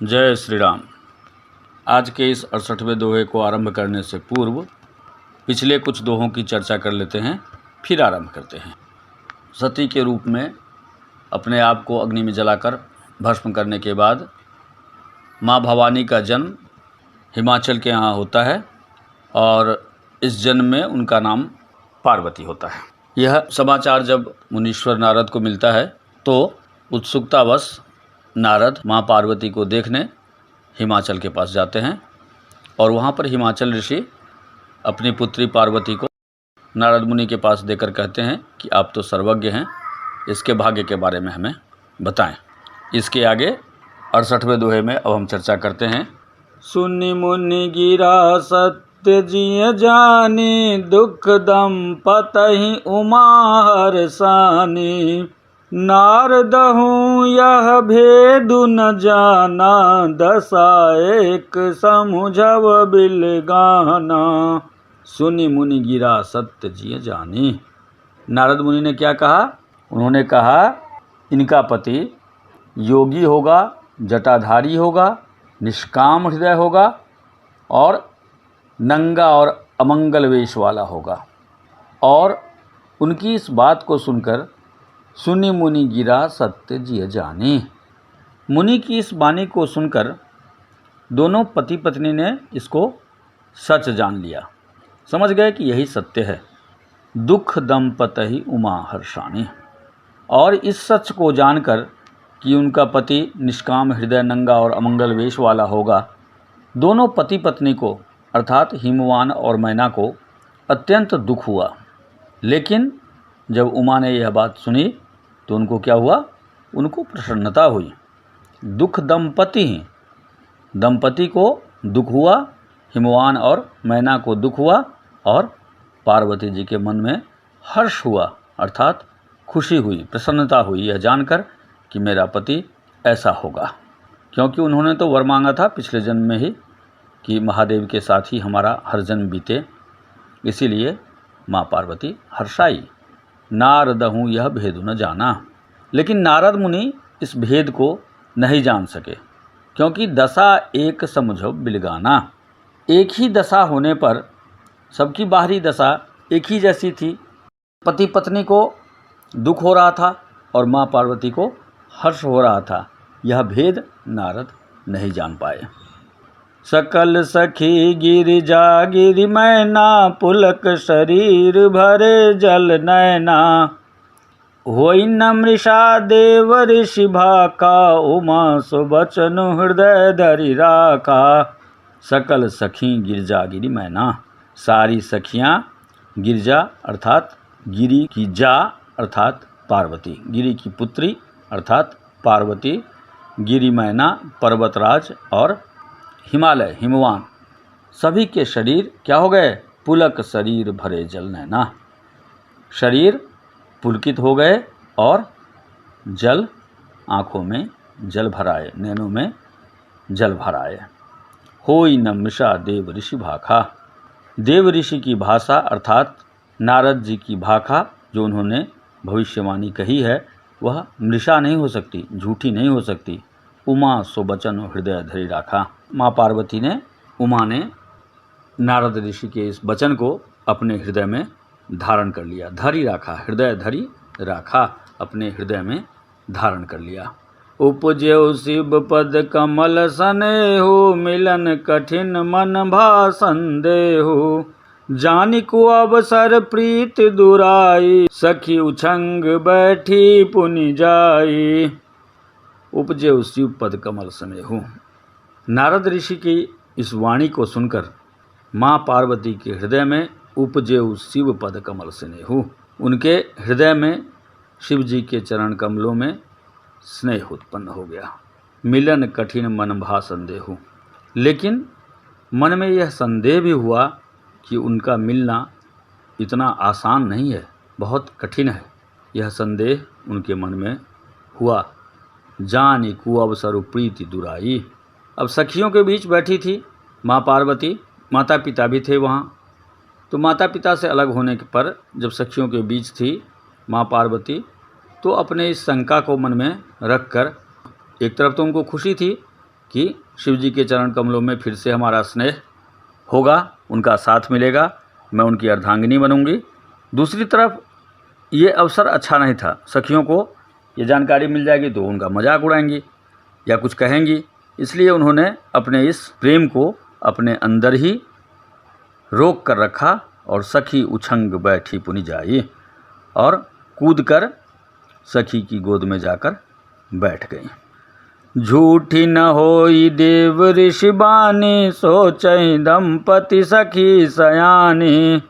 जय श्री राम। आज के इस 68वें दोहे को आरंभ करने से पूर्व पिछले कुछ दोहों की चर्चा कर लेते हैं, फिर आरंभ करते हैं। सती के रूप में अपने आप को अग्नि में जलाकर भस्म करने के बाद माँ भवानी का जन्म हिमाचल के यहाँ होता है और इस जन्म में उनका नाम पार्वती होता है। यह समाचार जब मुनीश्वर नारद को मिलता है तो उत्सुकतावश नारद माँ पार्वती को देखने हिमाचल के पास जाते हैं और वहाँ पर हिमाचल ऋषि अपनी पुत्री पार्वती को नारद मुनि के पास देकर कहते हैं कि आप तो सर्वज्ञ हैं, इसके भाग्य के बारे में हमें बताएं। इसके आगे 68वें दोहे में अब हम चर्चा करते हैं। सुनि मुनि गिरा सत्य जिय जानी, दुख दंपतहि उमा हरसानी। नारदहु यह भेदु न जाना, दशा एक समुझव बिलगाना। सुनि मुनि गिरा सत्य जिय जानी। नारद मुनि ने क्या कहा? उन्होंने कहा इनका पति योगी होगा, जटाधारी होगा, निष्काम हृदय होगा और नंगा और अमंगल वेश वाला होगा। और उनकी इस बात को सुनकर सुनि मुनि गिरा सत्य जिय जानी। मुनि की इस वाणी को सुनकर दोनों पति पत्नी ने इसको सच जान लिया, समझ गए कि यही सत्य है। दुख दंपतहि उमा हर्षाणी। और इस सच को जानकर कि उनका पति निष्काम हृदय, नंगा और अमंगल वेश वाला होगा, दोनों पति पत्नी को अर्थात हिमवान और मैना को अत्यंत दुख हुआ। लेकिन जब उमा ने यह बात सुनी तो उनको क्या हुआ? उनको प्रसन्नता हुई। दुख दंपति को दुख हुआ, हिमवान और मैना को दुख हुआ और पार्वती जी के मन में हर्ष हुआ अर्थात खुशी हुई, प्रसन्नता हुई यह जानकर कि मेरा पति ऐसा होगा। क्योंकि उन्होंने तो वर मांगा था पिछले जन्म में ही कि महादेव के साथ ही हमारा हर जन्म बीते, इसीलिए माँ पार्वती हर्षाई। नारदहु यह भेदु न जाना। लेकिन नारद मुनि इस भेद को नहीं जान सके, क्योंकि दशा एक समुझो बिलगाना। एक ही दशा होने पर सबकी बाहरी दशा एक ही जैसी थी। पति पत्नी को दुख हो रहा था और माँ पार्वती को हर्ष हो रहा था। यह भेद नारद नहीं जान पाए। सकल सखी गिरिजा गिरि मैना, पुलक शरीर भरे जल नैना। होई न मृषा देव ऋषि भाका, उमा सुबचन हृदय धरि राखा। सकल सखी गिरजा गिरि मैना। सारी सखियाँ गिरजा अर्थात गिरी की जा अर्थात पार्वती, गिरी की पुत्री अर्थात पार्वती, गिरि मैना पर्वतराज और हिमालय हिमवान, सभी के शरीर क्या हो गए? पुलक शरीर भरे जल नैना। शरीर पुलकित हो गए और जल आँखों में जल भराए, नैनों में जल भराए। होई न मृषा देव ऋषि भाखा। देव ऋषि की भाषा अर्थात नारद जी की भाखा जो उन्होंने भविष्यवाणी कही है वह मृषा नहीं हो सकती, झूठी नहीं हो सकती। उमा सो बचन हृदय धरि राखा। माँ पार्वती ने, उमा ने नारद ऋषि के इस वचन को अपने हृदय में धारण कर लिया। धरि राखा, हृदय धरि राखा, अपने हृदय में धारण कर लिया। उपजेउ शिव पद कमल सनेहु, मिलन कठिन मन भा संदेहु। जानिकु अवसर प्रीत दुराई, सखी उछंग बैठी पुनि जाई। उपजेउ शिव पद कमल सनेहु। नारद ऋषि की इस वाणी को सुनकर माँ पार्वती के हृदय में उपजेउ शिव पद कमल स्नेहु, उनके हृदय में शिव जी के चरण कमलों में स्नेह उत्पन्न हो गया। मिलन कठिन मन भा संदेहु। लेकिन मन में यह संदेह भी हुआ कि उनका मिलना इतना आसान नहीं है, बहुत कठिन है। यह संदेह उनके मन में हुआ। जानी कु अवसरु प्रीति दुराई। अब सखियों के बीच बैठी थी माँ पार्वती, माता पिता भी थे वहाँ। तो माता पिता से अलग होने पर जब सखियों के बीच थी माँ पार्वती, तो अपने इस शंका को मन में रख कर, एक तरफ तो उनको खुशी थी कि शिव जी के चरण कमलों में फिर से हमारा स्नेह होगा, उनका साथ मिलेगा, मैं उनकी अर्धांगिनी बनूंगी। दूसरी तरफ ये अवसर अच्छा नहीं था, सखियों को ये जानकारी मिल जाएगी तो उनका मजाक उड़ाएंगी या कुछ कहेंगी, इसलिए उन्होंने अपने इस प्रेम को अपने अंदर ही रोक कर रखा और सखी उछंग बैठी पुनि जाई, और कूदकर सखी की गोद में जाकर बैठ गई। झूठी न होई देव ऋषि बानी, सोचई दंपति सखी सयानी।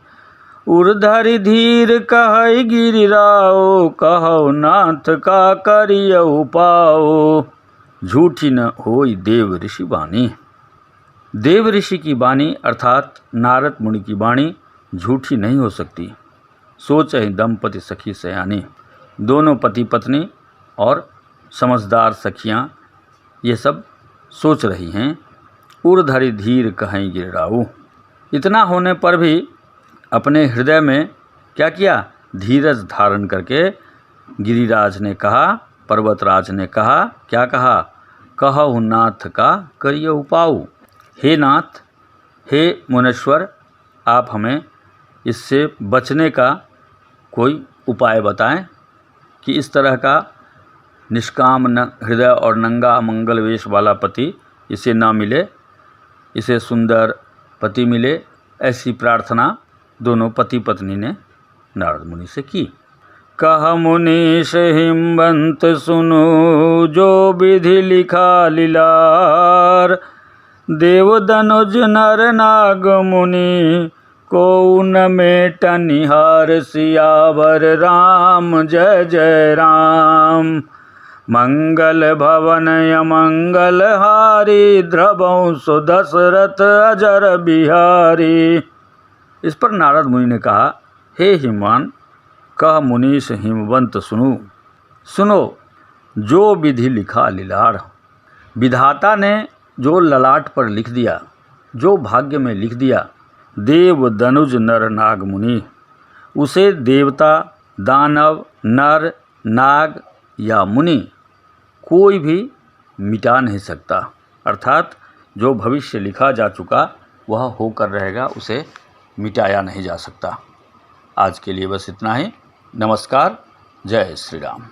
उर्धरि धीर कहई गिरिराओ, कहो नाथ का करियउ पाओ। झूठी न होई देव ऋषि बानी। देव ऋषि की वाणी अर्थात नारद मुनि की वाणी झूठी नहीं हो सकती। सोचहि दंपति सखी सयानी, दोनों पति पत्नी और समझदार सखियाँ ये सब सोच रही हैं। उर्धरि धीर कहीं गिरिराऊ, इतना होने पर भी अपने हृदय में क्या किया, धीरज धारण करके गिरिराज ने कहा, पर्वतराज ने कहा, क्या कहा, कहु नाथ का करियउ पाऊ। हे नाथ, हे मुनेश्वर, आप हमें इससे बचने का कोई उपाय बताएं कि इस तरह का निष्काम हृदय और नंगा मंगल वेश वाला पति इसे ना मिले, इसे सुंदर पति मिले। ऐसी प्रार्थना दोनों पति पत्नी ने नारद मुनि से की। कह मुनीश हिमवंत सुनो, जो विधि लिखा लीलार। देव दनुज नर नाग मुनि, को न मेट निहार। सियावर राम जय जय राम। मंगल भवन अमंगल हारी, द्रवौ सो दशरथ अजर बिहारी। इस पर नारद मुनि ने कहा, हे हिमवान, कह मुनीश हिमवंत सुनो, जो विधि लिखा लीलार। विधाता ने जो ललाट पर लिख दिया, जो भाग्य में लिख दिया, देव दनुज नर नाग मुनि, उसे देवता, दानव, नर, नाग या मुनि कोई भी मिटा नहीं सकता। अर्थात जो भविष्य लिखा जा चुका वह होकर रहेगा, उसे मिटाया नहीं जा सकता। आज के लिए बस इतना ही। नमस्कार। जय श्री राम।